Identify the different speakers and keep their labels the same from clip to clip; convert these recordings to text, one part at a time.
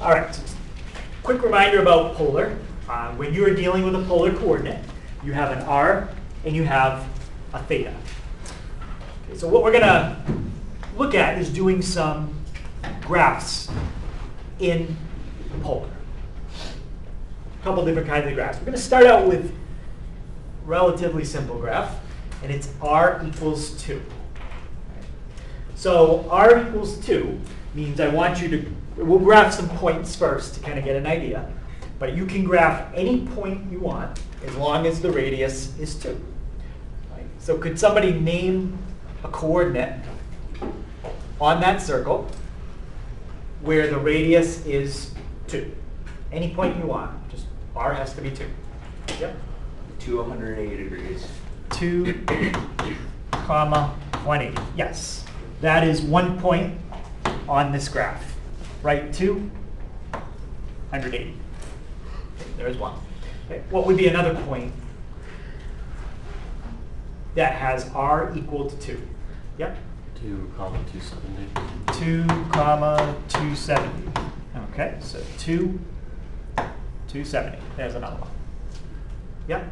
Speaker 1: All right, quick reminder about polar. When you are dealing with a polar coordinate, you have an r and you have a theta. Okay, so what we're going to look at is doing some graphs in polar. A couple different kinds of graphs. We're going to start out with a relatively simple graph, and it's r equals 2. So r equals 2 means I want you to, we'll graph some points first to kind of get an idea, but you can graph any point you want as long as the radius is 2. Right? So could somebody name a coordinate on that circle where the radius is 2? Any point you want, just r has to be 2. Yep.
Speaker 2: 280 degrees.
Speaker 1: 2, comma, 180. Yes, that is one point on this graph. Right, 2, 180. Okay, there's one. Okay, what would be another point that has r equal to 2? Yep.
Speaker 3: 2, 270.
Speaker 1: 2, 270. Okay, so 2, 270. There's another one. Yep.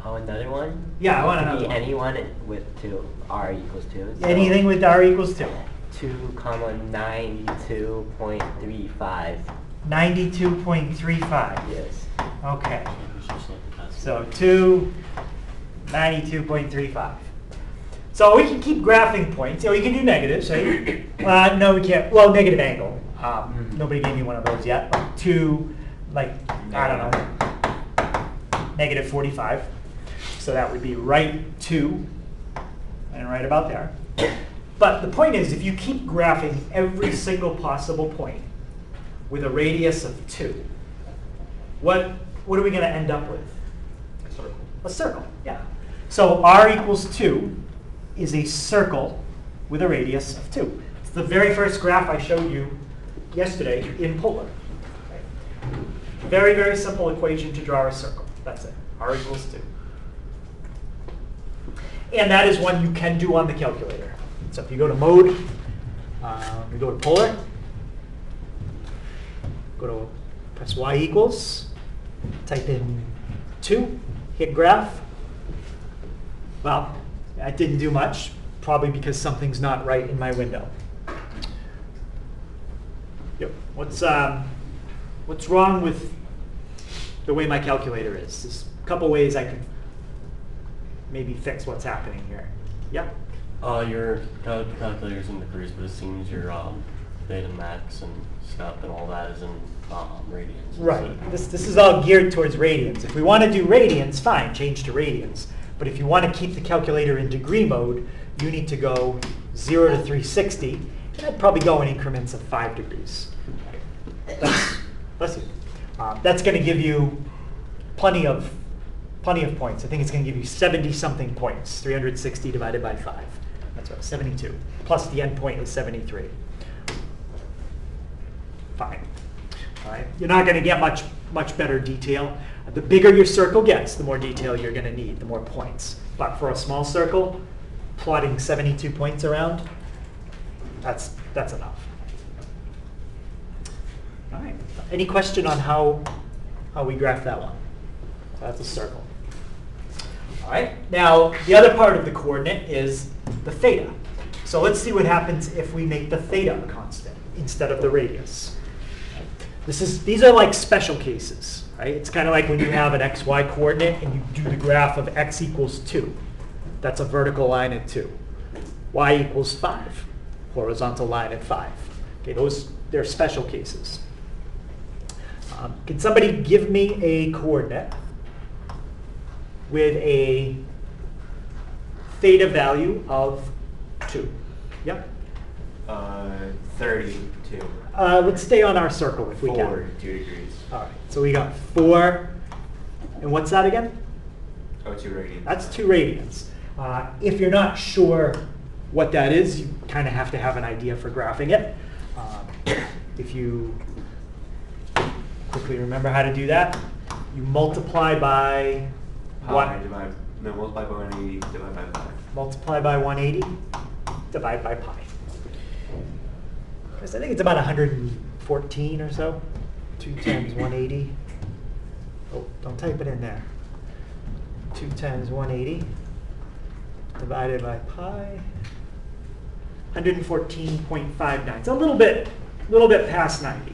Speaker 4: Oh, another one?
Speaker 1: Yeah, I want
Speaker 4: Could
Speaker 1: another
Speaker 4: be
Speaker 1: one.
Speaker 4: anyone with 2, r equals 2. So
Speaker 1: Anything with r equals 2.
Speaker 4: 2, 92.35.
Speaker 1: 92.35.
Speaker 4: Yes.
Speaker 1: Okay.
Speaker 3: It was just like the past.
Speaker 1: So 2, 92.35. So we can keep graphing points. You know, we can do negatives, right? No, we can't. Well, negative angle. Nobody gave me one of those yet. Like 2, like, I don't know, negative 45. So that would be right 2 and right about there. But the point is, if you keep graphing every single possible point with a radius of 2, what are we going to end up with?
Speaker 2: A circle.
Speaker 1: A circle, yeah. So r equals 2 is a circle with a radius of 2. It's the very first graph I showed you yesterday in polar. Okay. Very, very simple equation to draw a circle. That's it. R equals 2. And that is one you can do on the calculator. So if you go to mode, you go to polar, go to press y equals, type in 2, hit graph. Well, I didn't do much, probably because something's not right in my window. Yep. What's wrong with the way my calculator is? There's a couple ways I could maybe fix what's happening here. Yeah?
Speaker 3: Your calculator's in degrees, but it seems your beta max and stuff and all that is in radians.
Speaker 1: Right. This is all geared towards radians. If we want to do radians, fine, change to radians. But if you want to keep the calculator in degree mode, you need to go 0 to 360, and I'd probably go in increments of 5 degrees. That's going to give you plenty of points. I think it's going to give you 70-something points. 360 divided by 5. That's right, 72. Plus the endpoint is 73. Fine. All right. You're not going to get much better detail. The bigger your circle gets, the more detail you're going to need, the more points. But for a small circle, plotting 72 points around, that's enough. All right. Any question on how we graph that one? So that's a circle. All right. Now, the other part of the coordinate is the theta. So let's see what happens if we make the theta a constant instead of the radius. These are like special cases, right? It's kind of like when you have an xy coordinate and you do the graph of x equals 2. That's a vertical line at 2. Y equals 5, horizontal line at 5. Okay, they're special cases. Can somebody give me a coordinate with a theta value of 2? Yep.
Speaker 2: 32.
Speaker 1: Let's stay on our circle if we can.
Speaker 2: 2 degrees.
Speaker 1: All right, so we got 4, and what's that again?
Speaker 2: Oh, 2 radians.
Speaker 1: That's 2 radians. If you're not sure what that is, you kind of have to have an idea for graphing it. If you quickly remember how to do that, you multiply by
Speaker 2: Pi divide, no, multiply by 180, divide by pi.
Speaker 1: Multiply by 180, divide by pi. I think it's about 114 or so. 2 times 180. Oh, don't type it in there. 2 times 180 divided by pi. 114.59. It's a little bit past 90.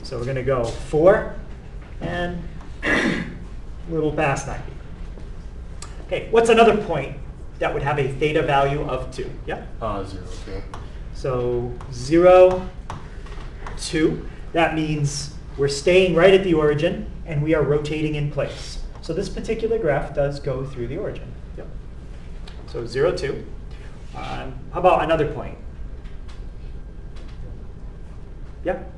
Speaker 1: So we're going to go 4 and a little past 90. Okay, what's another point that would have a theta value of 2? Yeah?
Speaker 3: 0, 2.
Speaker 1: So 0, 2. That means we're staying right at the origin and we are rotating in place. So this particular graph does go through the origin. Yep. So 0, 2. How about another point? Yep.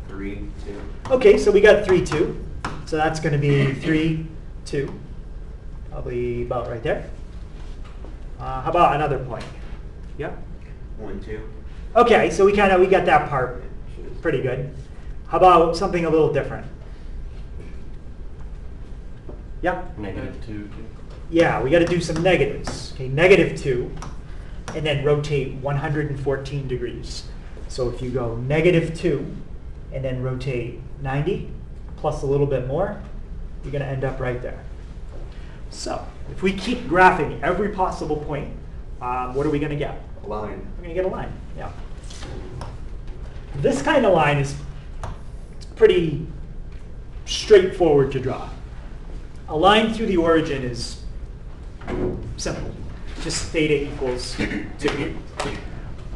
Speaker 2: 3, 2.
Speaker 1: Okay, so we got 3, 2. So that's going to be 3, 2. Probably about right there. How about another point? Yep.
Speaker 2: 1, 2.
Speaker 1: Okay, so we got that part pretty good. How about something a little different? Yep.
Speaker 3: -2, 2.
Speaker 1: Yeah, we got to do some negatives. Okay, -2, and then rotate 114 degrees. So if you go -2, and then rotate 90, plus a little bit more, you're going to end up right there. So if we keep graphing every possible point, what are we going to get?
Speaker 2: A line.
Speaker 1: We're going to get a line. Yeah. This kind of line is pretty straightforward to draw. A line through the origin is simple. Just theta equals 2.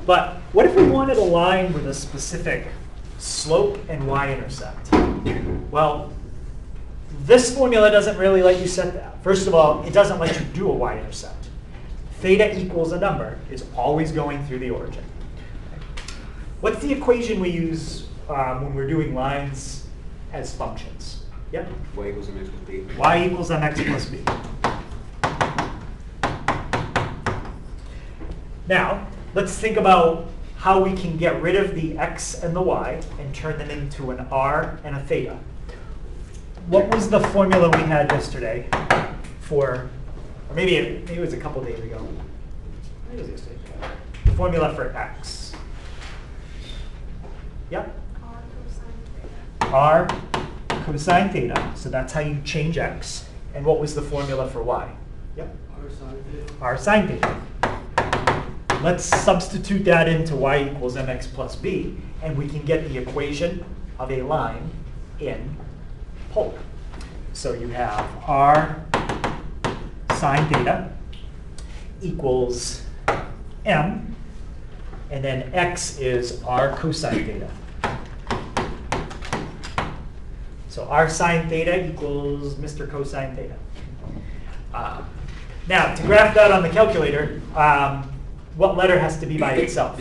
Speaker 1: But what if we wanted a line with a specific slope and y-intercept? Well, this formula doesn't really let you set that. First of all, it doesn't let you do a y-intercept. Theta equals a number is always going through the origin. What's the equation we use when we're doing lines as functions? Yep.
Speaker 2: Y equals mx plus b.
Speaker 1: Y equals mx plus b. Now, let's think about how we can get rid of the x and the y and turn them into an r and a theta. What was the formula we had yesterday for, or maybe it was a couple days ago. Maybe it was yesterday. The formula for x. Yep. R cosine theta. So that's how you change x. And what was the formula for y? Yep. R sine theta. Let's substitute that into y equals mx plus b, and we can get the equation of a line in polar. So you have r sine theta equals m, and then x is r cosine theta. So r sine theta equals Mr. cosine theta. Now, to graph that on the calculator, what letter has to be by itself?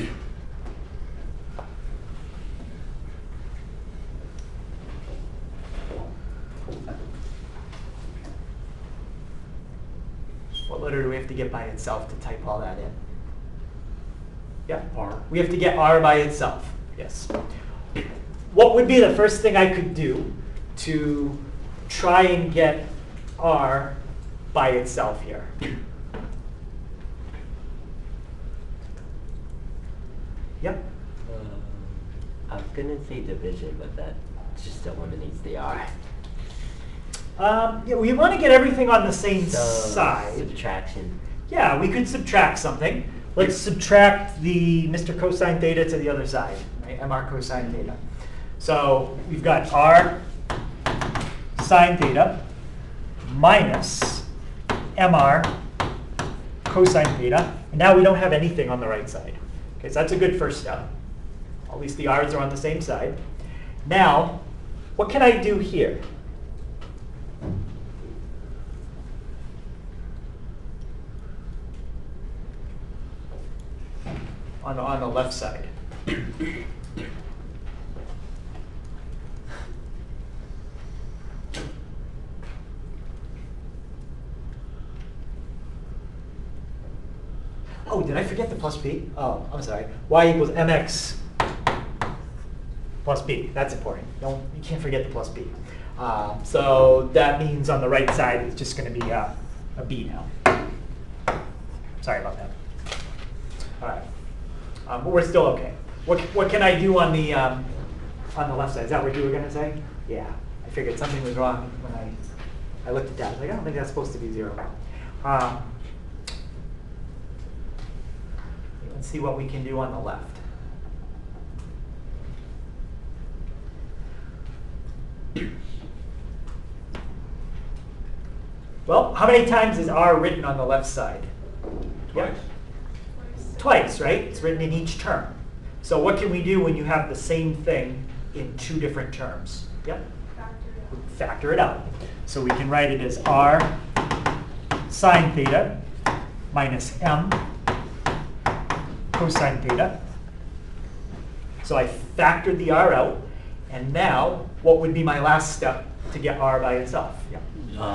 Speaker 1: What letter do we have to get by itself to type all that in? Yeah,
Speaker 3: R.
Speaker 1: we have to get r by itself, yes. What would be the first thing I could do to try and get r by itself here? Yep.
Speaker 4: I was gonna say division, but that just eliminates the r.
Speaker 1: Yeah, we want to get everything on the same
Speaker 4: So
Speaker 1: side.
Speaker 4: subtraction.
Speaker 1: Yeah, we could subtract something. Let's subtract the Mr. cosine theta to the other side, right? Mr cosine theta. So we've got r sine theta minus mr cosine theta. And now we don't have anything on the right side. Okay, so that's a good first step. At least the r's are on the same side. Now, what can I do here? On the left side. Oh, did I forget the plus b? Oh, I'm sorry. Y equals mx plus b. That's important. You can't forget the plus b. So that means on the right side it's just going to be a b now. Sorry about that. All right. But we're still okay. What can I do on the left side? Is that what you were gonna say? Yeah, I figured something was wrong when I looked at that. I was like, I don't think that's supposed to be 0. Let's see what we can do on the left. Well, how many times is R written on the left side?
Speaker 2: Twice.
Speaker 1: Twice, right? It's written in each term. So what can we do when you have the same thing in 2 different terms? Yep. Factor it out. So we can write it as R sine theta minus M cosine theta. So I factored the R out, and now what would be my last step to get R by itself? Yep.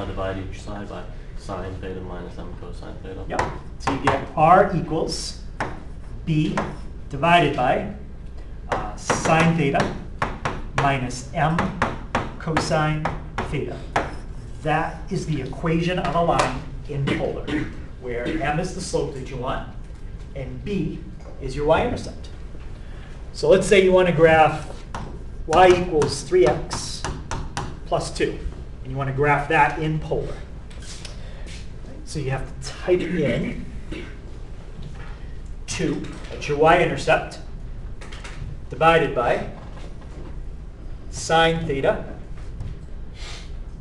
Speaker 3: Divide each side by sine theta minus m cosine theta.
Speaker 1: Yep. So you get R equals B divided by sine theta minus M cosine theta. That is the equation of a line in polar, where M is the slope that you want, and B is your y-intercept. So let's say you want to graph y equals 3x plus 2, and you want to graph that in polar. So you have to type in 2, that's your y-intercept, divided by sine theta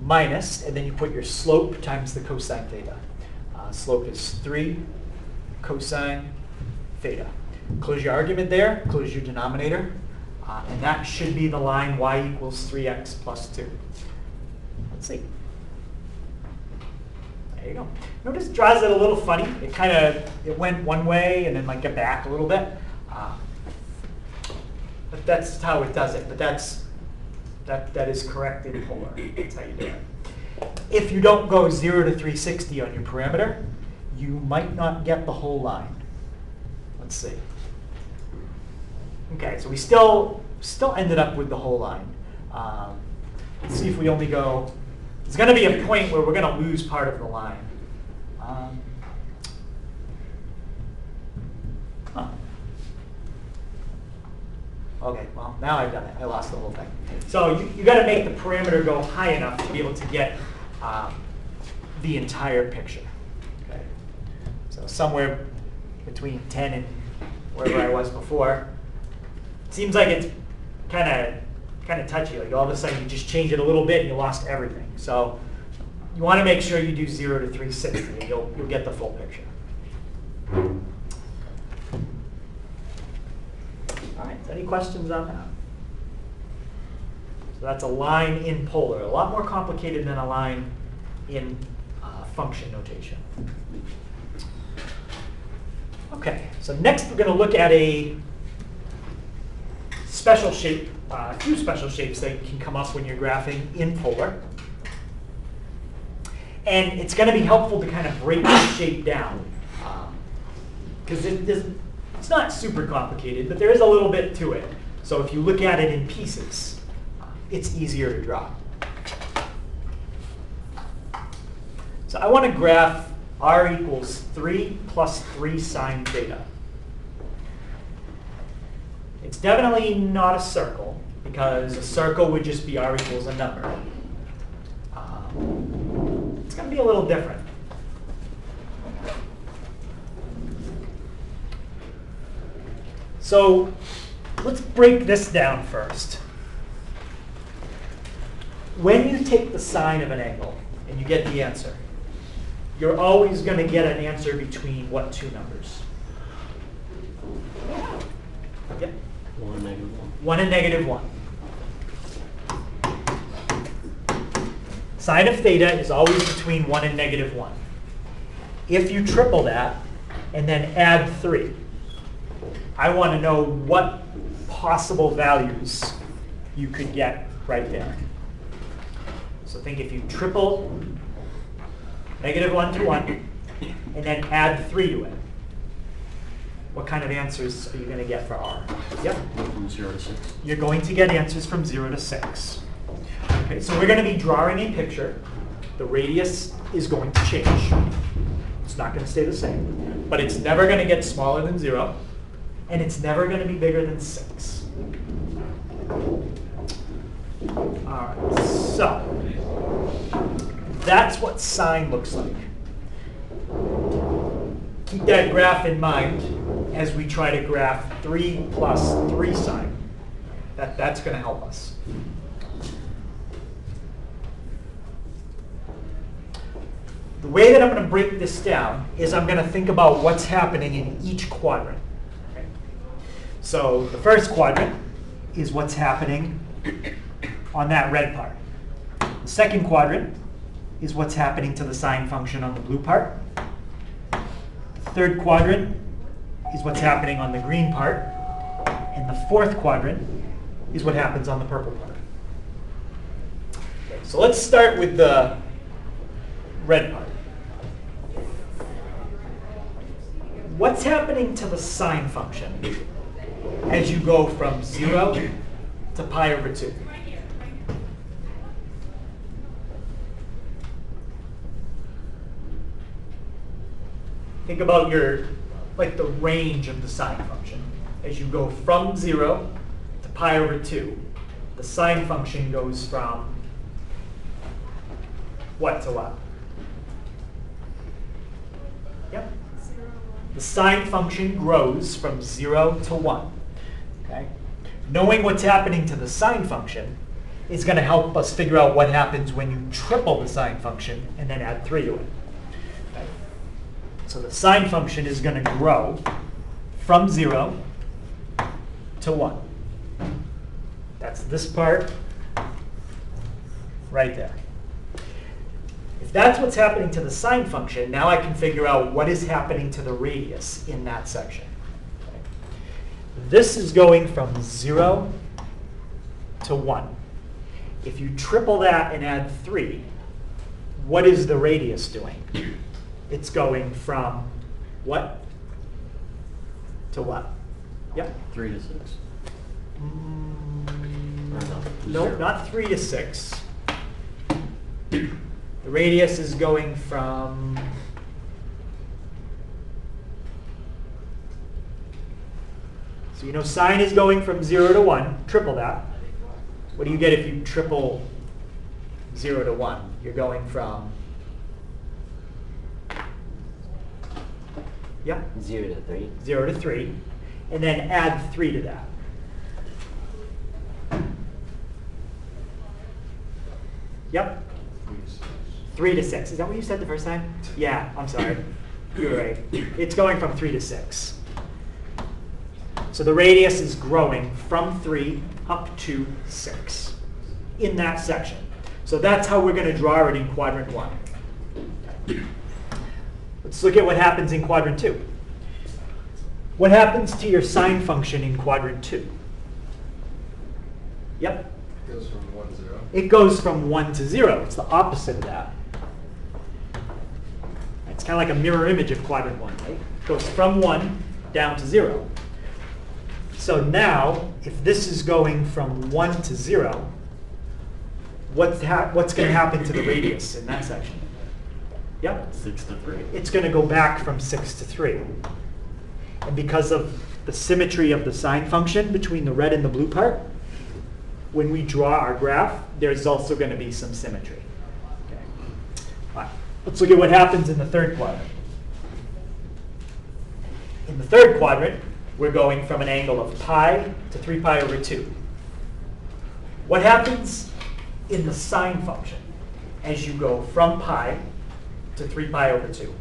Speaker 1: minus, and then you put your slope times the cosine theta. Slope is 3 cosine theta. Close your argument there, close your denominator, and that should be the line y equals 3x plus 2. Let's see. There you go. Notice it draws it a little funny. It went one way and then might get back a little bit. But that's how it does it. But that is correct in polar. That's how you do it. If you don't go 0 to 360 on your parameter, you might not get the whole line. Let's see. Okay, so we still ended up with the whole line. Let's see if we only go. There's going to be a point where we're going to lose part of the line. Okay, well, now I've done it. I lost the whole thing. So you got to make the parameter go high enough to be able to get the entire picture. Okay, so somewhere between 10 and wherever I was before. It seems like it's kind of touchy. Like all of a sudden you just change it a little bit and you lost everything. So you want to make sure you do 0 to 360 and you'll get the full picture. All right, so any questions on that? So that's a line in polar, a lot more complicated than a line in function notation. Okay, so next we're going to look at a special shape, a few special shapes that can come up when you're graphing in polar. And it's going to be helpful to kind of break this shape down. Because it's not super complicated, but there is a little bit to it. So if you look at it in pieces, it's easier to draw. So I want to graph r equals 3 plus 3 sine theta. It's definitely not a circle, because a circle would just be r equals a number. It's going to be a little different. So let's break this down first. When you take the sine of an angle and you get the answer, you're always going to get an answer between what two numbers? Yep.
Speaker 3: 1 and negative 1.
Speaker 1: 1 and negative 1. Sine of theta is always between 1 and negative 1. If you triple that and then add 3, I want to know what possible values you could get right there. So think if you triple negative 1 to 1 and then add 3 to it, what kind of answers are you going to get for r? Yep.
Speaker 3: From 0 to 6.
Speaker 1: You're going to get answers from 0 to 6. Okay, so we're going to be drawing a picture. The radius is going to change. It's not going to stay the same, but it's never going to get smaller than 0, and it's never going to be bigger than 6. All right, so that's what sine looks like. Keep that graph in mind as we try to graph 3 plus 3 sine. That's going to help us. The way that I'm going to break this down is I'm going to think about what's happening in each quadrant. Okay? So the first quadrant is what's happening on that red part. The second quadrant is what's happening to the sine function on the blue part. The third quadrant is what's happening on the green part. And the fourth quadrant is what happens on the purple part. Okay, so let's start with the red part. What's happening to the sine function as you go from 0 to pi over 2? Think about the range of the sine function. As you go from 0 to pi over 2, the sine function goes from what to what? Yep. The sine function grows from 0 to 1. Okay? Knowing what's happening to the sine function is going to help us figure out what happens when you triple the sine function and then add 3 to it. Okay? So the sine function is going to grow from 0 to 1. That's this part right there. If that's what's happening to the sine function, now I can figure out what is happening to the radius in that section. Okay. This is going from 0 to 1. If you triple that and add 3, what is the radius doing? It's going from what to what? Yep.
Speaker 3: 3 to 6.
Speaker 1: No,
Speaker 3: Zero.
Speaker 1: not 3 to 6. The radius is going from so you know sine is going from 0 to 1. Triple that. What do you get if you triple 0 to 1? You're going from
Speaker 4: 0 to 3.
Speaker 1: 0 to 3, and then add 3 to that. Yep. 3 to 6. Is that what you said the first time? Yeah, I'm sorry. You're right. It's going from 3 to 6. So the radius is growing from 3 up to 6 in that section. So that's how we're going to draw it in quadrant 1. Let's look at what happens in quadrant 2. What happens to your sine function in quadrant 2? Yep.
Speaker 5: It goes from 1 to 0.
Speaker 1: It goes from 1 to 0. It's the opposite of that. It's kind of like a mirror image of quadrant 1, right? It goes from 1 down to 0. So now, if this is going from 1 to 0, what's going to happen to the radius in that section? Yep.
Speaker 3: 6 to 3.
Speaker 1: It's going to go back from 6 to 3. And because of the symmetry of the sine function between the red and the blue part, when we draw our graph, there's also going to be some symmetry. Okay. All right. Let's look at what happens in the third quadrant. In the third quadrant, we're going from an angle of pi to 3 pi over 2. What happens in the sine function as you go from pi to 3 pi over 2?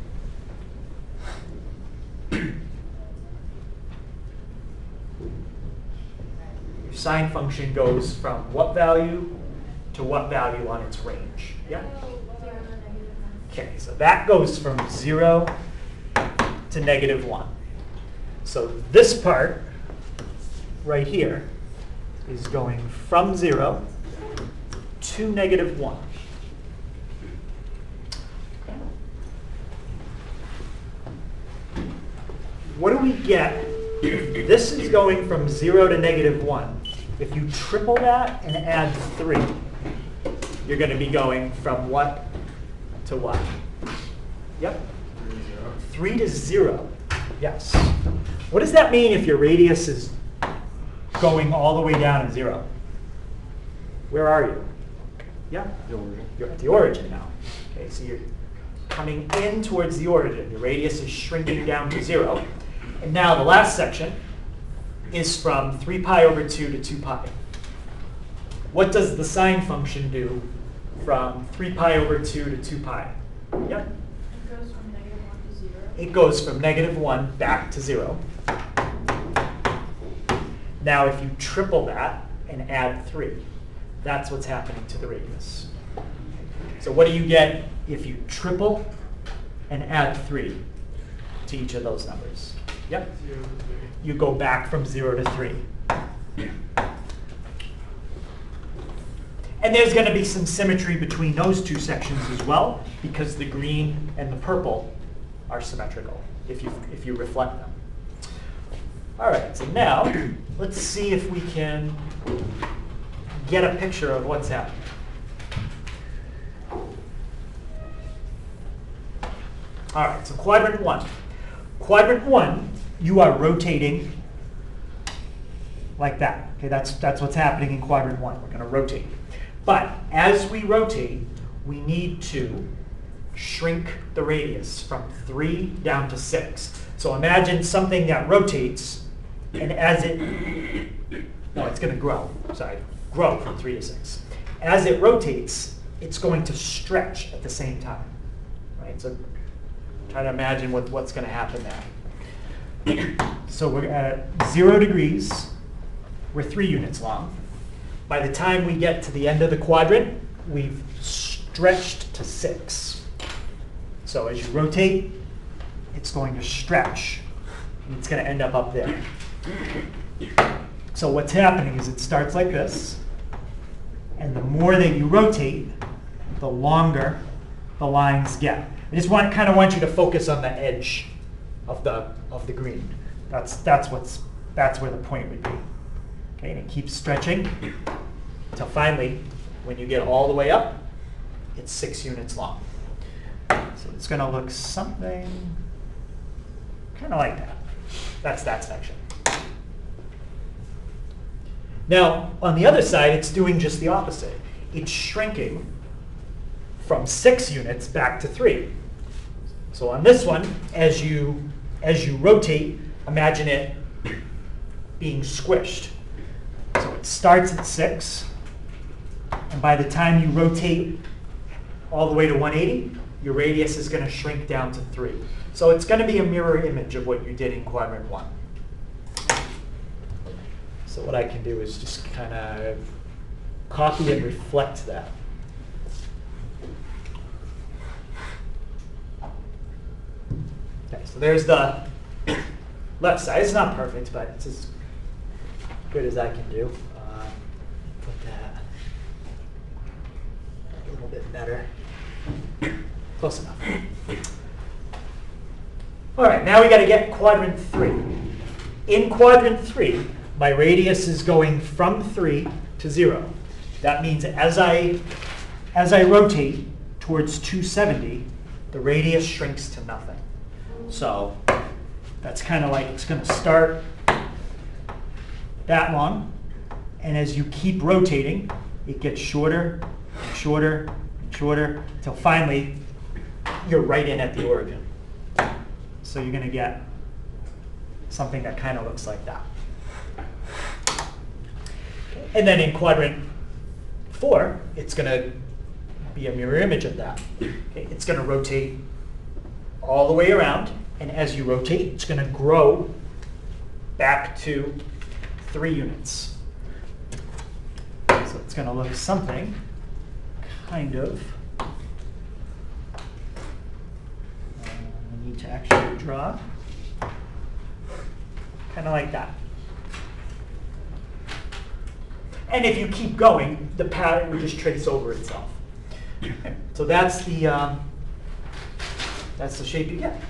Speaker 1: Your sine function goes from what value to what value on its range? Yeah? Okay, so that goes from 0 to -1. So this part right here is going from 0 to -1. What do we get if this is going from 0 to -1? If you triple that and add 3, you're going to be going from what to what? Yep. 3 to 0. Yes. What does that mean if your radius is going all the way down to 0? Where are you? Yeah,
Speaker 3: The origin.
Speaker 1: you're at the origin now. Okay, so you're coming in towards the origin. Your radius is shrinking down to 0. And now the last section is from 3 pi over 2 to 2 pi. What does the sine function do from 3 pi over 2 to 2 pi? Yep.
Speaker 5: It goes from -1 to 0.
Speaker 1: It goes from -1 back to 0. Now if you triple that and add 3, that's what's happening to the radius. So what do you get if you triple and add 3 to each of those numbers? Yep. You go back from 0 to 3. And there's going to be some symmetry between those two sections as well, because the green and the purple are symmetrical if you reflect them. All right, so now let's see if we can get a picture of what's happening. All right, so quadrant 1. Quadrant 1, you are rotating like that. Okay, that's what's happening in quadrant 1. We're going to rotate. But as we rotate, we need to shrink the radius from 3 down to 6. So imagine something that rotates, and as it, no, it's going to grow. Sorry, grow from 3 to 6. As it rotates, it's going to stretch at the same time. Right? So try to imagine what's going to happen there. So we're at 0 degrees. We're 3 units long. By the time we get to the end of the quadrant, we've stretched to 6. So as you rotate, it's going to stretch, and it's going to end up there. So what's happening is it starts like this, and the more that you rotate, the longer the lines get. I just kind of want you to focus on the edge of the green. That's where the point would be. Okay, and it keeps stretching until finally, when you get all the way up, it's 6 units long. So it's going to look something kind of like that. That's that section. Now, on the other side, it's doing just the opposite. It's shrinking from 6 units back to 3. So on this one, as you rotate, imagine it being squished. So it starts at 6, and by the time you rotate all the way to 180, your radius is going to shrink down to 3. So it's going to be a mirror image of what you did in quadrant 1. So what I can do is just kind of copy and reflect that. Okay, so there's the left side. It's not perfect, but it's as good as I can do. Put that a little bit better. Close enough. All right, now we got to get quadrant 3. In quadrant 3, my radius is going from 3 to 0. That means as I rotate towards 270, the radius shrinks to nothing. So that's kind of like it's going to start that long, and as you keep rotating, it gets shorter and shorter and shorter until finally you're right in at the origin. So you're going to get something that kind of looks like that. And then in quadrant 4, it's going to be a mirror image of that. Okay, it's going to rotate all the way around, and as you rotate, it's going to grow back to 3 units. So it's going to look something kind of, we need to actually draw, kind of like that. And if you keep going, the pattern will just trace over itself. So that's the shape you get.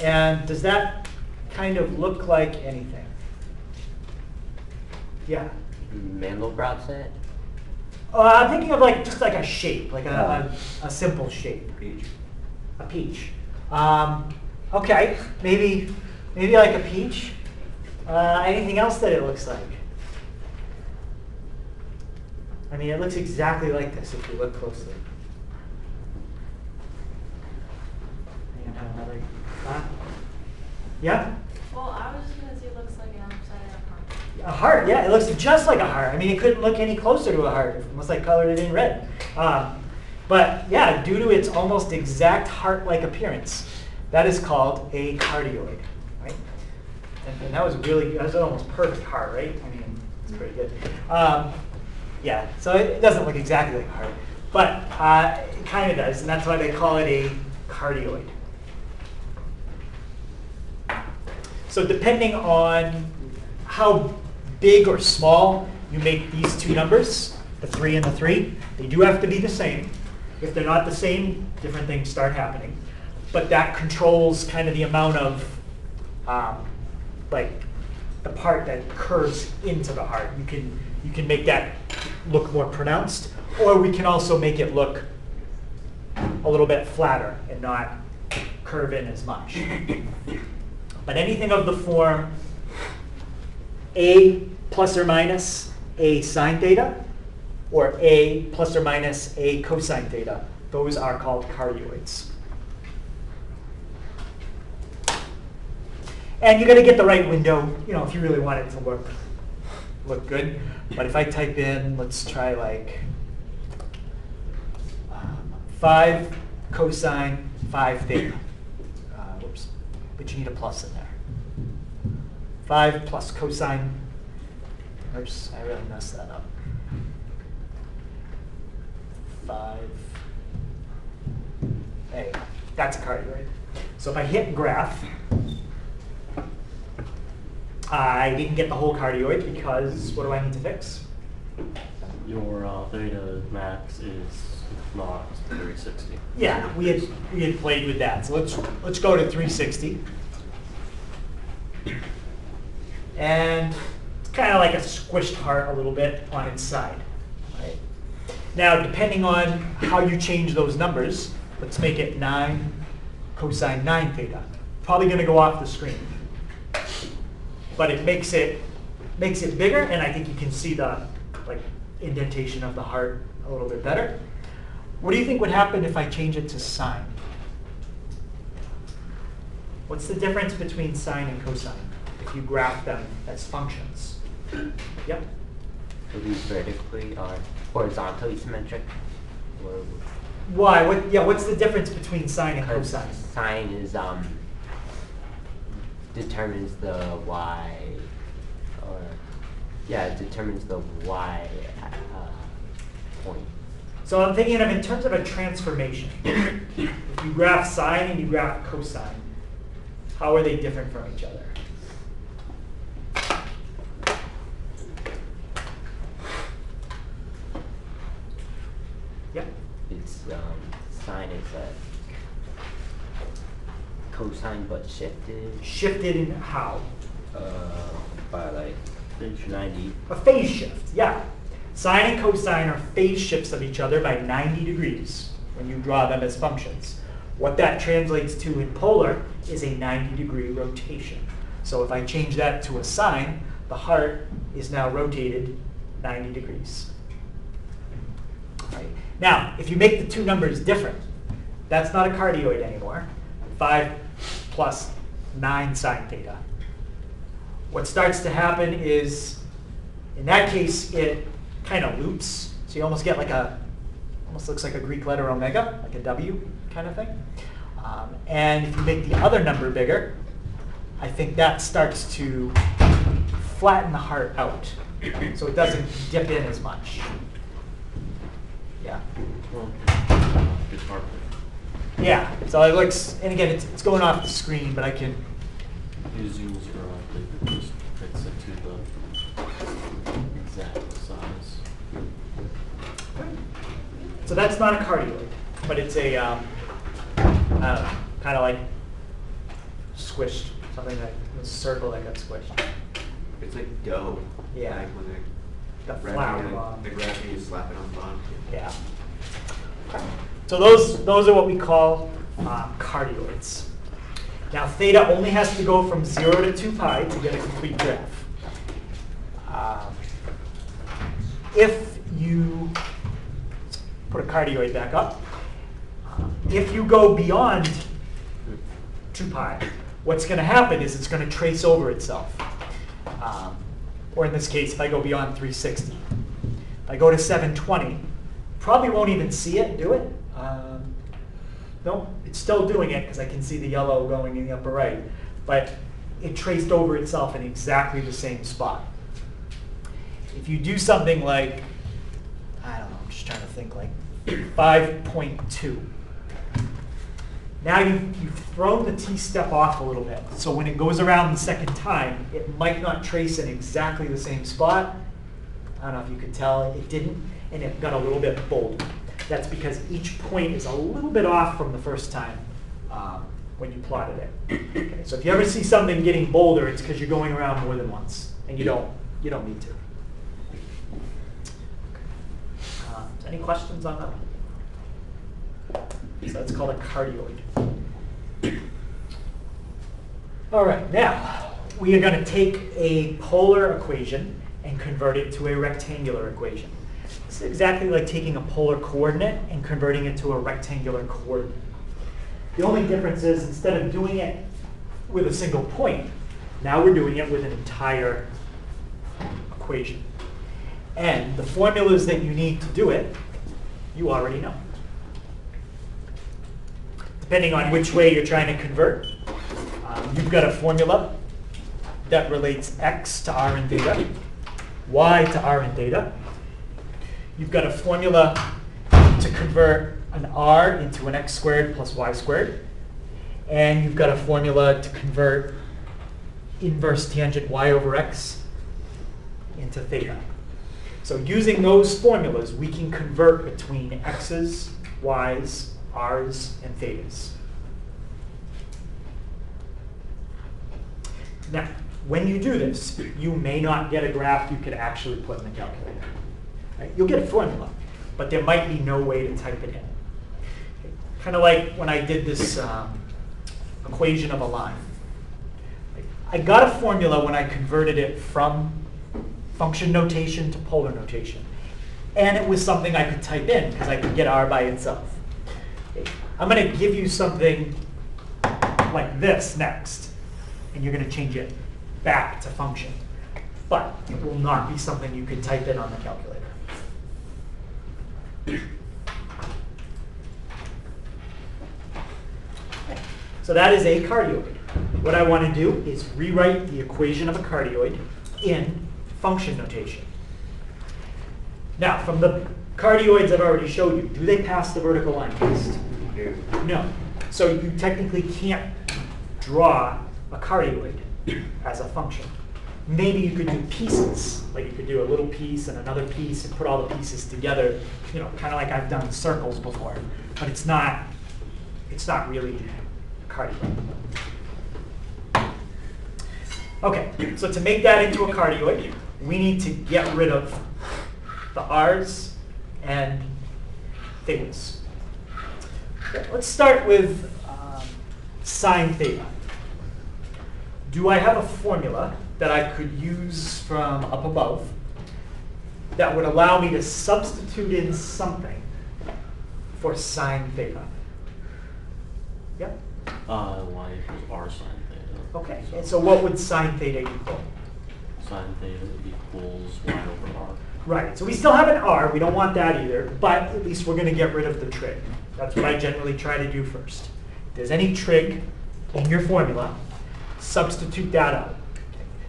Speaker 1: And does that kind of look like anything? Yeah.
Speaker 4: Mandelbrot set?
Speaker 1: I'm thinking of just like a shape, like a simple shape.
Speaker 2: Peach.
Speaker 1: A peach. Okay, maybe Maybe like a peach. Anything else that it looks like? I mean, it looks exactly like this if you look closely. And another thought? Yeah?
Speaker 5: Well, I was just gonna say it looks like an upside down heart.
Speaker 1: A heart, yeah, it looks just like a heart. I mean, it couldn't look any closer to a heart unless I colored it in red. But yeah, due to its almost exact heart-like appearance, that is called a cardioid, right? And that was that was an almost perfect heart, right? I mean, it's pretty good. Yeah, so it doesn't look exactly like a heart, but it kind of does, and that's why they call it a cardioid. So depending on how big or small you make these two numbers, the 3 and the 3, they do have to be the same. If they're not the same, different things start happening. But that controls kind of the amount of, like, the part that curves into the heart. You can make that look more pronounced, or we can also make it look a little bit flatter and not curve in as much. But anything of the form A plus or minus A sine theta, or A plus or minus A cosine theta, those are called cardioids. And you got to get the right window, if you really want it to look good. But if I type in, let's try like 5 cosine 5 theta. Whoops, but you need a plus in there. 5 plus cosine. Oops, I really messed that up. 5. There you go. That's a cardioid. So if I hit graph, I didn't get the whole cardioid because what do I need to fix?
Speaker 3: Your theta max is not 360.
Speaker 1: Yeah, we had played with that. So let's go to 360. And it's kind of like a squished heart a little bit on its side. Right? Now, depending on how you change those numbers, let's make it 9 cosine 9 theta. Probably going to go off the screen. But it makes it bigger, and I think you can see the indentation of the heart a little bit better. What do you think would happen if I change it to sine? What's the difference between sine and cosine if you graph them as functions? Yep.
Speaker 4: Are these vertically or horizontally symmetric? Or
Speaker 1: Why? What's the difference between sine and cosine?
Speaker 4: sine is determines the y, or it determines the y point.
Speaker 1: So I'm thinking of in terms of a transformation. If you graph sine and you graph cosine, how are they different from each other? Yep.
Speaker 4: It's sine is cosine but shifted
Speaker 1: Shifted in how?
Speaker 4: by like 90.
Speaker 1: A phase shift, yeah. Sine and cosine are phase shifts of each other by 90 degrees when you draw them as functions. What that translates to in polar is a 90-degree rotation. So if I change that to a sine, the heart is now rotated 90 degrees. Right. Now, if you make the two numbers different, that's not a cardioid anymore. 5 plus 9 sine theta. What starts to happen is, in that case, it kind of loops. So you almost get almost looks like a Greek letter omega, like a W kind of thing. And if you make the other number bigger, I think that starts to flatten the heart out. So it doesn't dip in as much. Yeah.
Speaker 3: Well, good part.
Speaker 1: Yeah, so it looks, and again, it's going off the screen, but I can,
Speaker 3: You zoom zero, I think it just fits it to the exact size.
Speaker 1: so that's not a cardioid, but it's a, I don't know, kind of like squished, something like a circle that got squished.
Speaker 2: It's like dough.
Speaker 1: Yeah.
Speaker 2: Like when
Speaker 1: The
Speaker 2: they're
Speaker 1: flour
Speaker 2: wrapping it,
Speaker 1: bomb.
Speaker 2: the gravity, you slap it on the bottom.
Speaker 1: Yeah. So those are what we call cardioids. Now theta only has to go from 0 to 2 pi to get a complete graph. If you put a cardioid back up, if you go beyond 2 pi, what's going to happen is it's going to trace over itself. Or in this case, if I go beyond 360. If I go to 720, probably won't even see it do it. No, it's still doing it because I can see the yellow going in the upper right. But it traced over itself in exactly the same spot. If you do something like, I don't know, I'm just trying to think, like 5.2. Now you've thrown the t-step off a little bit. So when it goes around the second time, it might not trace in exactly the same spot. I don't know if you could tell, it didn't, and it got a little bit bolder. That's because each point is a little bit off from the first time when you plotted it. Okay, so if you ever see something getting bolder, it's because you're going around more than once, and you don't need to. Any questions on that? So that's called a cardioid. All right, now we are going to take a polar equation and convert it to a rectangular equation. It's exactly like taking a polar coordinate and converting it to a rectangular coordinate. The only difference is instead of doing it with a single point, now we're doing it with an entire equation. And the formulas that you need to do it, you already know. Depending on which way you're trying to convert, you've got a formula that relates x to r and theta, y to r and theta. You've got a formula to convert an r into an x squared plus y squared. And you've got a formula to convert inverse tangent y over x into theta. So using those formulas, we can convert between x's, y's, r's, and thetas. Now, when you do this, you may not get a graph you could actually put in the calculator. Right? You'll get a formula, but there might be no way to type it in. Kind of like when I did this equation of a line. I got a formula when I converted it from function notation to polar notation. And it was something I could type in because I could get r by itself. Okay. I'm going to give you something like this next, and you're going to change it back to function. But it will not be something you could type in on the calculator. Okay. So that is a cardioid. What I want to do is rewrite the equation of a cardioid in function notation. Now, from the cardioids I've already showed you, do they pass the vertical line test? No. So you technically can't draw a cardioid as a function. Maybe you could do pieces, like you could do a little piece and another piece and put all the pieces together, you know, kind of like I've done circles before. But it's not really a cardioid. Okay, so to make that into a cardioid, we need to get rid of the r's and thetas. Okay, let's start with sine theta. Do I have a formula that I could use from up above that would allow me to substitute in something for sine theta? Yep.
Speaker 3: Y equals r sine theta.
Speaker 1: Okay, and so what would sine theta equal?
Speaker 3: Sine theta equals y over r.
Speaker 1: Right, so we still have an r, we don't want that either, but at least we're going to get rid of the trig. That's what I generally try to do first. If there's any trig in your formula, substitute that out.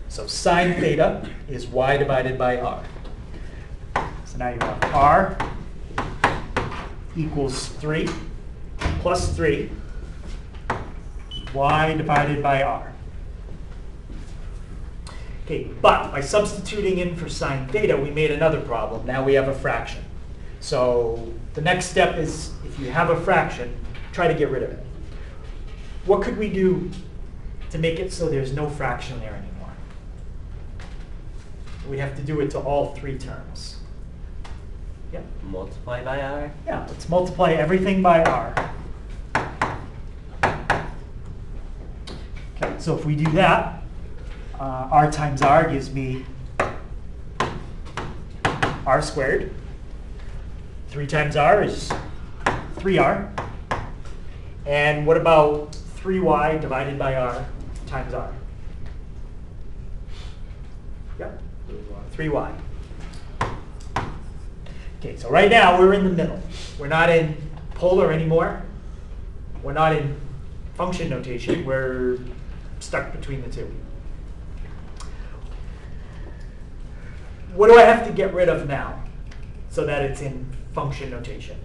Speaker 1: So sine theta is y divided by r. So now you have r equals 3 plus 3 y divided by r. Okay, but by substituting in for sine theta, we made another problem. Now we have a fraction. So the next step is, if you have a fraction, try to get rid of it. What could we do to make it so there's no fraction there anymore? We have to do it to all three terms. Yeah?
Speaker 4: Multiply by r?
Speaker 1: Yeah, let's multiply everything by r. So if we do that, r times r gives me r squared. 3 times r is 3r. And what about 3y divided by r times r? Yep, 3y. Okay, so right now we're in the middle. We're not in polar anymore. We're not in function notation. We're stuck between the two. What do I have to get rid of now so that it's in function notation?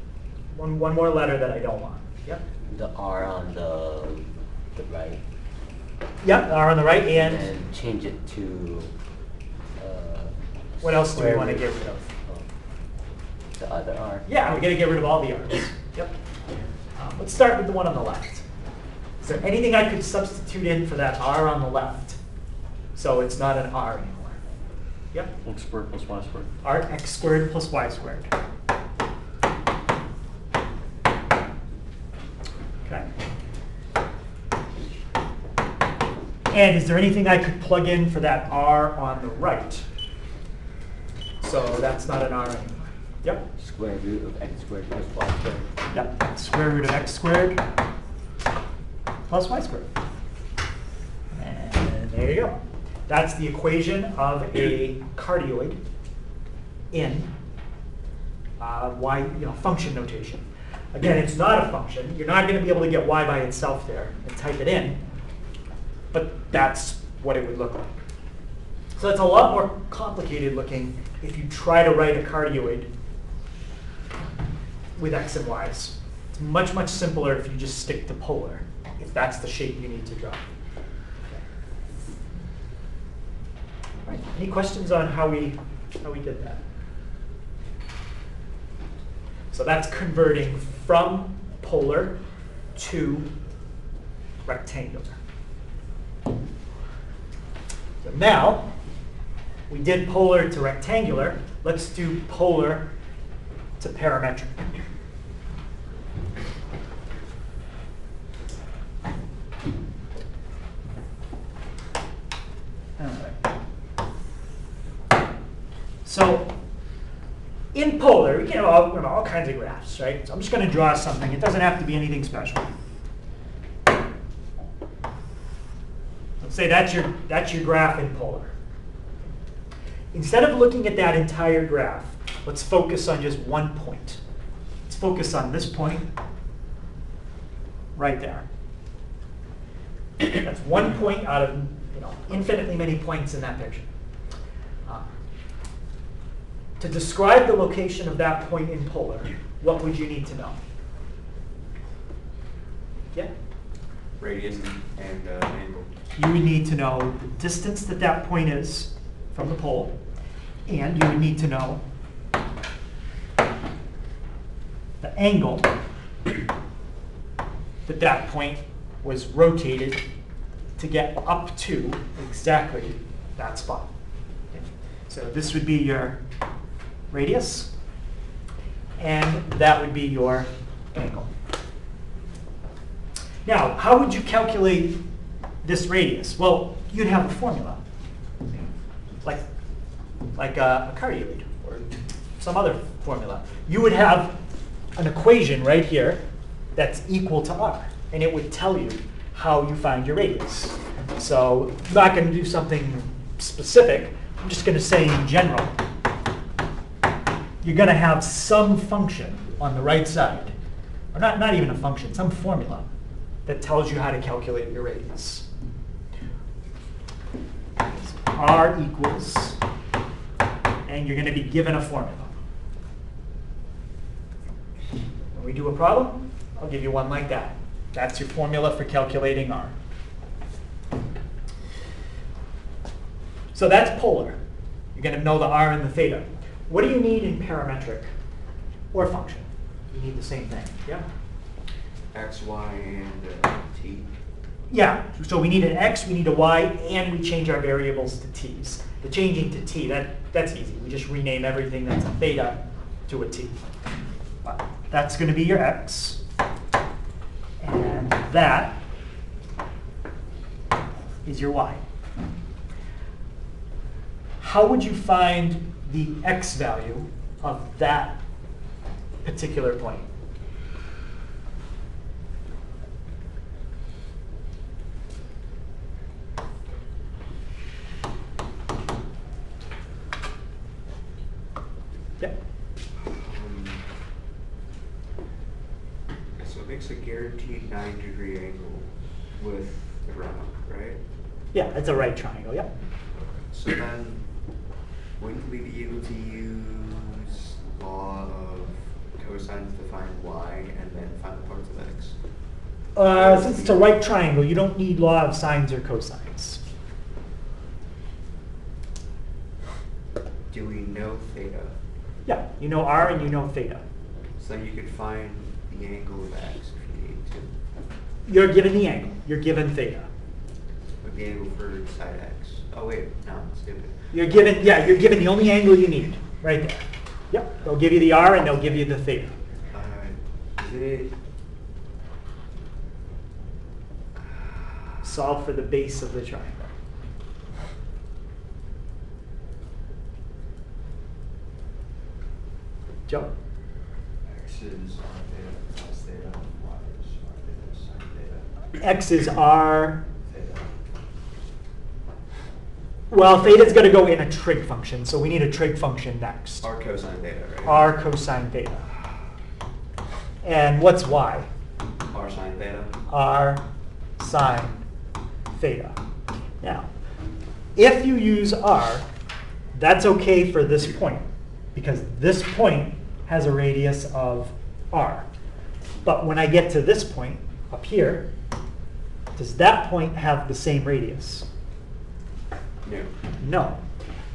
Speaker 1: One more letter that I don't want. Yep.
Speaker 4: The R on the right.
Speaker 1: Yep, r on the right, and
Speaker 4: And change it to.
Speaker 1: what else do we
Speaker 4: square
Speaker 1: want to
Speaker 4: root
Speaker 1: get rid of?
Speaker 4: The other R.
Speaker 1: Yeah, we're going to get rid of all the r's. Yep. Let's start with the one on the left. Is there anything I could substitute in for that r on the left so it's not an r anymore? Yep.
Speaker 3: X squared plus y squared.
Speaker 1: R x squared plus y squared. Okay. And is there anything I could plug in for that r on the right? So that's not an r anymore. Yep.
Speaker 4: Square root of x squared plus y squared.
Speaker 1: Yep. Square root of x squared plus y squared. And there you go. That's the equation of a cardioid in function notation. Again, it's not a function. You're not going to be able to get y by itself there and type it in, but that's what it would look like. So it's a lot more complicated looking if you try to write a cardioid with x and y's. It's much, much simpler if you just stick to polar, if that's the shape you need to draw. All right. Any questions on how we did that? So that's converting from polar to rectangular. So now we did polar to rectangular. Let's do polar to parametric. So in polar, we can have all kinds of graphs, right? So I'm just going to draw something. It doesn't have to be anything special. Let's say that's your graph in polar. Instead of looking at that entire graph, let's focus on just one point. Let's focus on this point right there. That's one point out of infinitely many points in that picture. To describe the location of that point in polar, what would you need to know? Yeah?
Speaker 2: Radius and angle.
Speaker 1: You would need to know the distance that that point is from the pole, and you would need to know the angle that that point was rotated to get up to exactly that spot. Okay. So this would be your radius, and that would be your angle. Now, how would you calculate this radius? Well, you'd have a formula, like a cardioid or some other formula. You would have an equation right here that's equal to r, and it would tell you how you find your radius. So I'm not going to do something specific. I'm just going to say in general, you're going to have some function on the right side, or not even a function, some formula that tells you how to calculate your radius. R equals, and you're going to be given a formula. When we do a problem, I'll give you one like that. That's your formula for calculating R. So that's polar. You're going to know the R and the theta. What do you need in parametric or function? You need the same thing. Yeah?
Speaker 2: X, Y, and T.
Speaker 1: Yeah, so we need an x, we need a y, and we change our variables to t's. The changing to t, that's easy. We just rename everything that's a theta to a t. That's going to be your x, and that is your y. How would you find the x value of that particular point? Yep.
Speaker 2: So it makes a guaranteed 90-degree angle with the round, right?
Speaker 1: Yeah, it's a right triangle, yep.
Speaker 2: So then, wouldn't we be able to use law of cosines to find y and then find the parts of x?
Speaker 1: Since it's a right triangle, you don't need law of sines or cosines.
Speaker 2: Do we know theta?
Speaker 1: Yeah, you know r and you know theta.
Speaker 2: So then you could find the angle of x if you need to.
Speaker 1: You're given the angle. You're given theta.
Speaker 2: With the angle for side x. Oh wait, no, stupid.
Speaker 1: You're given, yeah, you're given the only angle you need, right there. Yep, they'll give you the r and they'll give you the theta.
Speaker 2: Is it?
Speaker 1: Solve for the base of the triangle. Joe?
Speaker 6: X is r theta plus theta, y is r theta sine theta.
Speaker 1: X is r.
Speaker 6: Theta.
Speaker 1: Well, theta's going to go in a trig function, so we need a trig function next.
Speaker 2: R cosine theta, right?
Speaker 1: R cosine theta. And what's y?
Speaker 2: R sine theta.
Speaker 1: R sine theta. Now, if you use r, that's okay for this point, because this point has a radius of r. But when I get to this point up here, does that point have the same radius?
Speaker 2: No.
Speaker 1: No.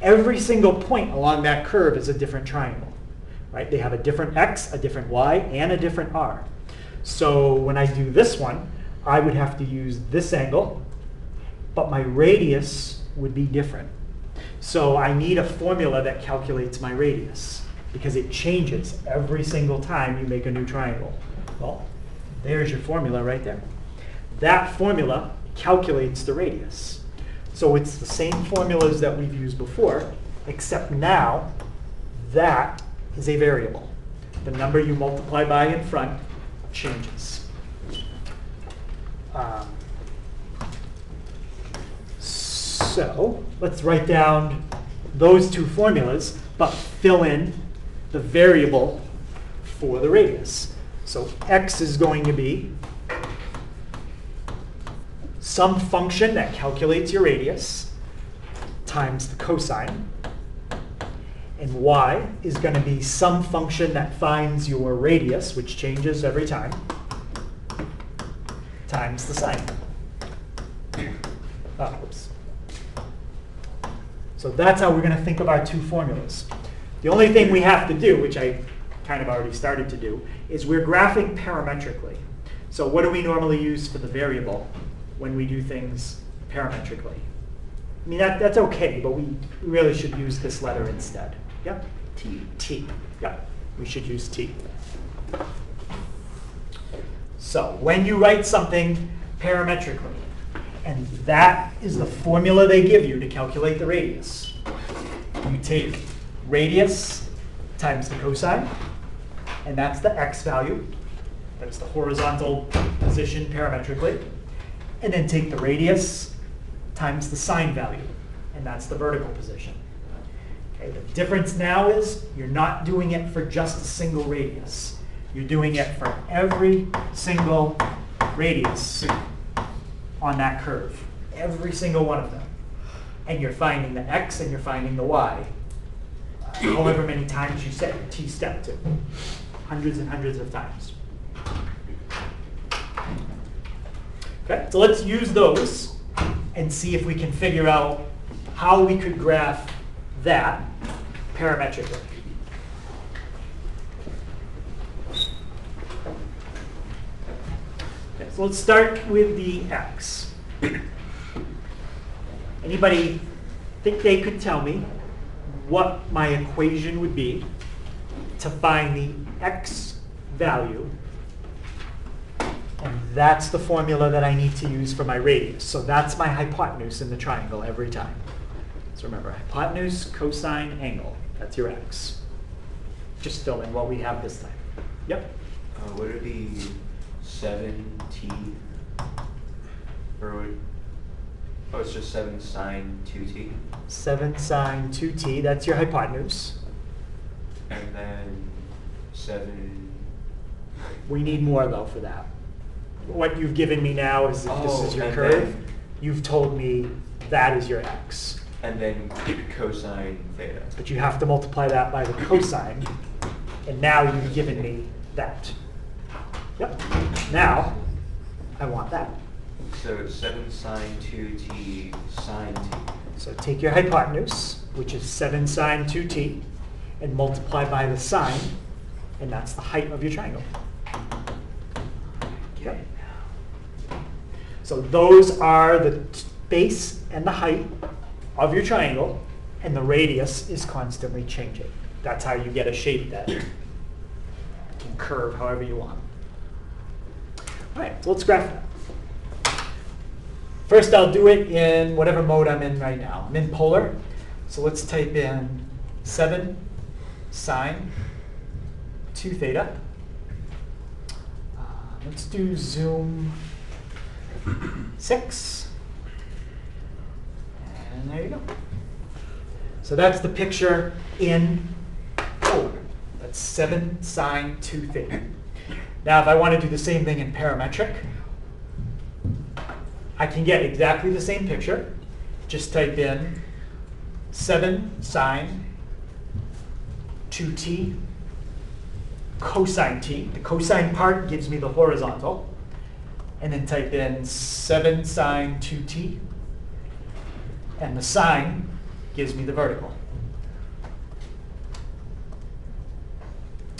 Speaker 1: Every single point along that curve is a different triangle, right? They have a different x, a different y, and a different r. So when I do this one, I would have to use this angle, but my radius would be different. So I need a formula that calculates my radius, because it changes every single time you make a new triangle. Well, there's your formula right there. That formula calculates the radius. So it's the same formulas that we've used before, except now that is a variable. The number you multiply by in front changes. So let's write down those two formulas, but fill in the variable for the radius. So x is going to be some function that calculates your radius times the cosine. And y is going to be some function that finds your radius, which changes every time, times the sine. Oops. So that's how we're going to think of our two formulas. The only thing we have to do, which I kind of already started to do, is we're graphing parametrically. So what do we normally use for the variable when we do things parametrically? I mean, that's okay, but we really should use this letter instead. Yeah?
Speaker 2: T.
Speaker 1: T. Yeah, we should use T. So when you write something parametrically, and that is the formula they give you to calculate the radius, you take radius times the cosine, and that's the x value. That's the horizontal position parametrically. And then take the radius times the sine value, and that's the vertical position. Okay, the difference now is you're not doing it for just a single radius. You're doing it for every single radius on that curve. Every single one of them. And you're finding the x and you're finding the y. However many times you set your t step to. Hundreds and hundreds of times. Okay, so let's use those and see if we can figure out how we could graph that parametrically. Okay, so let's start with the x. Anybody think they could tell me what my equation would be to find the x value And that's the formula that I need to use for my radius. So that's my hypotenuse in the triangle every time. So remember, hypotenuse, cosine, angle. That's your x. Just fill in what we have this time. Yep.
Speaker 2: Would it be 7t? Or would, oh, it's just 7 sine 2t?
Speaker 1: 7 sine 2t, that's your hypotenuse.
Speaker 2: And then 7...
Speaker 1: We need more though for that. What you've given me now is that this is your
Speaker 2: and
Speaker 1: curve.
Speaker 2: then-
Speaker 1: You've told me that is your x.
Speaker 2: And then cosine theta.
Speaker 1: But you have to multiply that by the cosine. And now you've given me that. Yep. Now, I want that.
Speaker 2: So 7 sine 2t sine t.
Speaker 1: So take your hypotenuse, which is 7 sine 2t, and multiply by the sine, and that's the height of your triangle. Yep. So those are the base and the height of your triangle, and the radius is constantly changing. That's how you get a shape that can curve however you want. All right, so let's graph that. First, I'll do it in whatever mode I'm in right now. I'm in polar, so let's type in 7 sine 2 theta. Let's do zoom 6. And there you go. So that's the picture in polar. That's 7 sine 2 theta. Now, if I want to do the same thing in parametric, I can get exactly the same picture. Just type in 7 sine 2t cosine t. The cosine part gives me the horizontal. And then type in 7 sine 2t. And the sine gives me the vertical.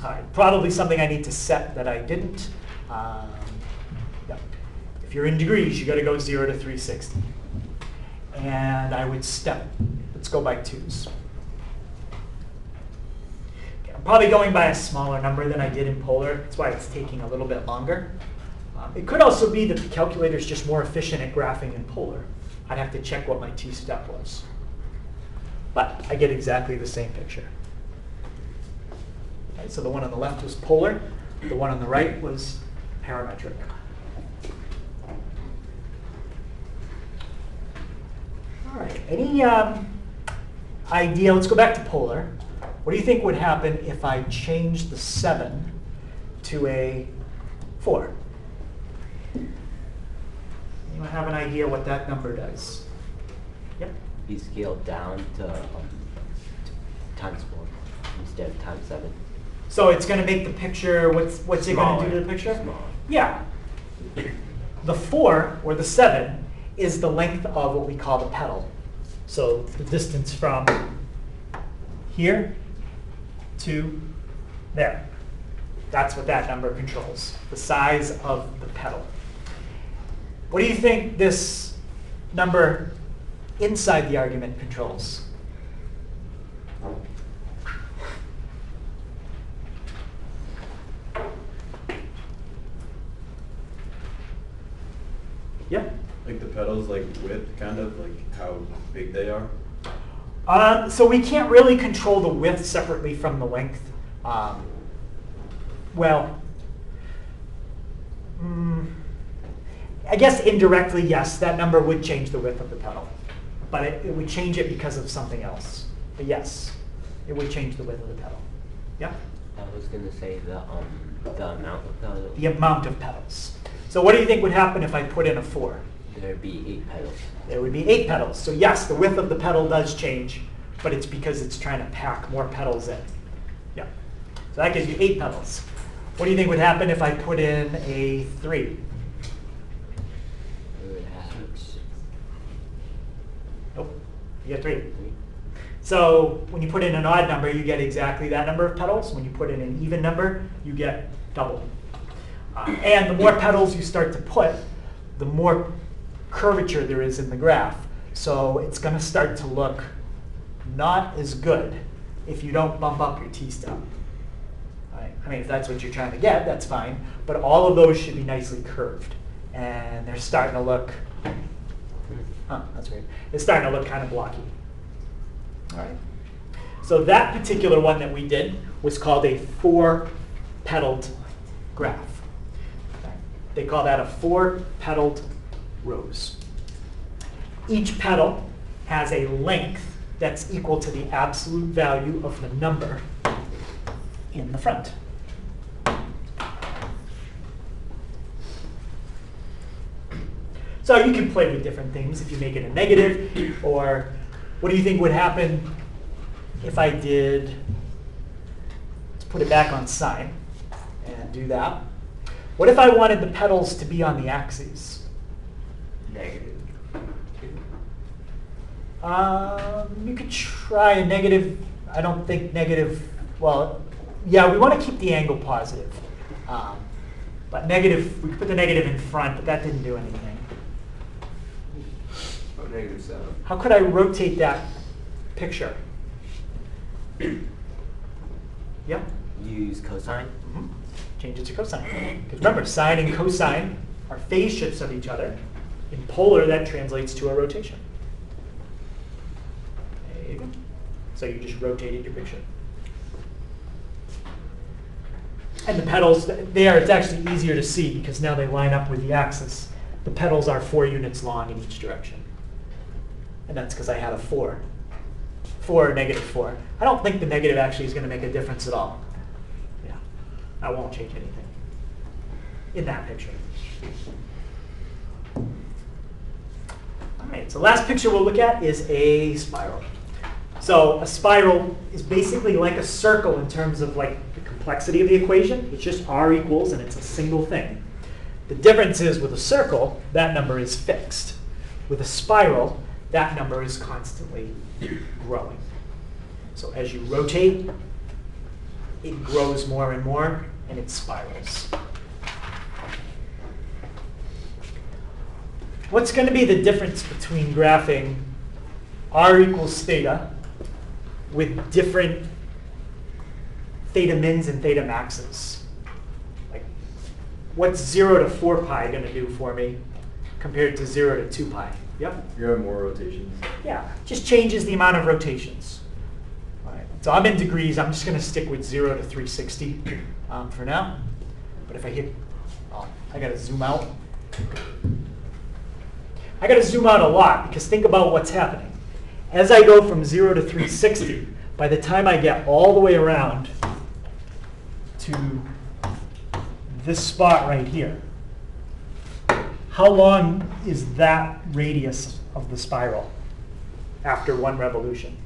Speaker 1: All right, probably something I need to set that I didn't. Yeah. If you're in degrees, you got to go 0 to 360. And I would step. Let's go by 2s. Okay, I'm probably going by a smaller number than I did in polar. That's why it's taking a little bit longer. It could also be that the calculator is just more efficient at graphing in polar. I'd have to check what my t-step was. But I get exactly the same picture. Okay, so the one on the left was polar. The one on the right was parametric. All right, any idea? Let's go back to polar. What do you think would happen if I changed the 7 to a 4? Anyone have an idea what that number does? Yep.
Speaker 4: Be scaled down to times 4 instead of times 7.
Speaker 1: So it's going to make the picture, what's it going to do to the picture?
Speaker 4: Smaller.
Speaker 1: Yeah. The 4, or the 7, is the length of what we call the petal. So the distance from here to there. That's what that number controls, the size of the petal. What do you think this number inside the argument controls? Yep.
Speaker 6: Like the petals, like width, kind of, like how big they are?
Speaker 1: So we can't really control the width separately from the length. Well, I guess indirectly, yes, that number would change the width of the petal. But it would change it because of something else. But yes, it would change the width of the petal. Yeah?
Speaker 4: I was gonna say the amount of petals.
Speaker 1: The amount of petals. So what do you think would happen if I put in a 4?
Speaker 4: There'd be 8 petals.
Speaker 1: There would be 8 petals. So yes, the width of the petal does change, but it's because it's trying to pack more petals in. Yeah. So that gives you 8 petals. What do you think would happen if I put in a 3?
Speaker 4: It would have 6.
Speaker 1: Nope. You get 3. So when you put in an odd number, you get exactly that number of petals. When you put in an even number, you get double. And the more petals you start to put, the more curvature there is in the graph. So it's going to start to look not as good if you don't bump up your t-step. Right. I mean, if that's what you're trying to get, that's fine. But all of those should be nicely curved. And they're starting to look, that's weird. It's starting to look kind of blocky. All right. So that particular one that we did was called a 4-petaled graph. They call that a 4-petaled rose. Each petal has a length that's equal to the absolute value of the number in the front. So you can play with different things if you make it a negative, or what do you think would happen if I did, let's put it back on sign and do that. What if I wanted the petals to be on the axes?
Speaker 2: Negative.
Speaker 1: You could try a negative. I don't think negative, well, yeah, we want to keep the angle positive. But negative, we could put the negative in front, but that didn't do anything.
Speaker 2: Oh, -7.
Speaker 1: How could I rotate that picture? Yeah?
Speaker 4: Use cosine.
Speaker 1: Mhm. Change it to cosine. Because remember, sine and cosine are phase shifts of each other. In polar, that translates to a rotation. There you go. So you just rotated your picture. And the petals, there, it's actually easier to see because now they line up with the axis. The petals are 4 units long in each direction. And that's because I had a 4. 4 or -4. I don't think the negative actually is going to make a difference at all. Yeah, I won't change anything in that picture. All right, so last picture we'll look at is a spiral. So a spiral is basically like a circle in terms of like the complexity of the equation. It's just r equals, and it's a single thing. The difference is with a circle, that number is fixed. With a spiral, that number is constantly growing. So as you rotate, it grows more and more, and it spirals. What's going to be the difference between graphing r equals theta with different theta mins and theta maxes? Like, what's 0 to 4 pi going to do for me compared to 0 to 2 pi? Yep.
Speaker 6: You have more rotations.
Speaker 1: Yeah, just changes the amount of rotations. All right. So I'm in degrees. I'm just going to stick with 0 to 360 for now. But if I hit, I got to zoom out. I got to zoom out a lot because think about what's happening. As I go from 0 to 360, by the time I get all the way around to this spot right here, how long is that radius of the spiral after one revolution?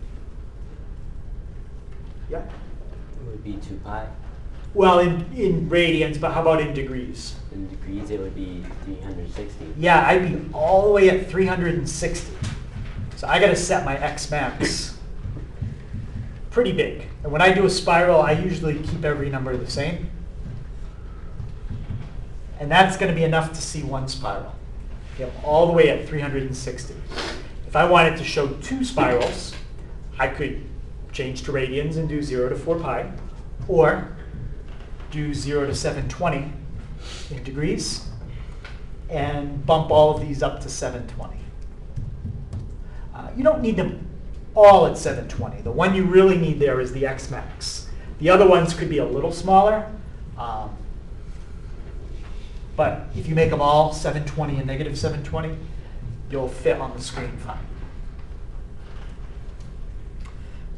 Speaker 1: Yeah.
Speaker 4: It would be 2 pi.
Speaker 1: Well, in radians, but how about in degrees?
Speaker 4: In degrees, it would be 360.
Speaker 1: Yeah, I'd be all the way at 360. So I got to set my x max pretty big. And when I do a spiral, I usually keep every number the same. And that's going to be enough to see one spiral. Okay, I'm all the way at 360. If I wanted to show 2 spirals, I could change to radians and do 0 to 4 pi, or do 0 to 720 in degrees, and bump all of these up to 720. You don't need them all at 720. The one you really need there is the x max. The other ones could be a little smaller, but if you make them all 720 and -720, you'll fit on the screen fine.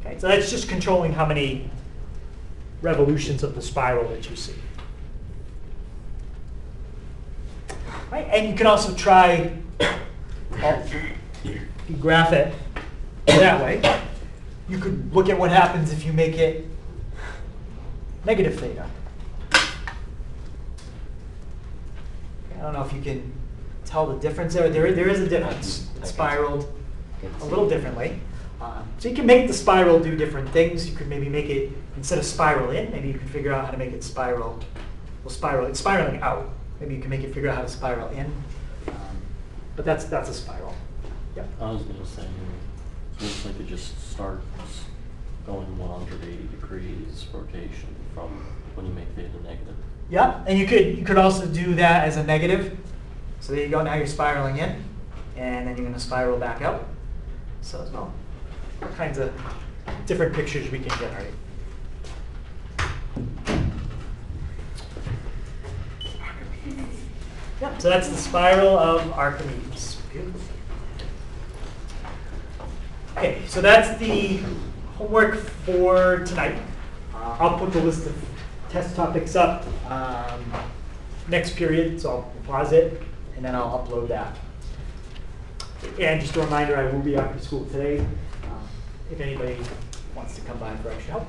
Speaker 1: Okay, so that's just controlling how many revolutions of the spiral that you see. Right? And you can also try, if you graph it that way, you could look at what happens if you make it negative theta. I don't know if you can tell the difference there. There is a difference. It's spiraled a little differently. So you can make the spiral do different things. You could maybe make it, instead of spiral in, maybe you can figure out how to make it spiral. Well, spiral, it's spiraling out. Maybe you can make it figure out how to spiral in. But that's a spiral. Yep.
Speaker 3: I was going to say, it looks like it just starts going 180 degrees rotation from when you make theta negative.
Speaker 1: Yeah, and you could also do that as a negative. So there you go, now you're spiraling in, and then you're gonna spiral back out. So as well, all kinds of different pictures we can generate. Yep, so that's the spiral of Archimedes. Beautiful. Okay, so that's the homework for tonight. I'll put the list of test topics up next period, so I'll pause it, and then I'll upload that. And just a reminder, I will be after school today if anybody wants to come by for extra help.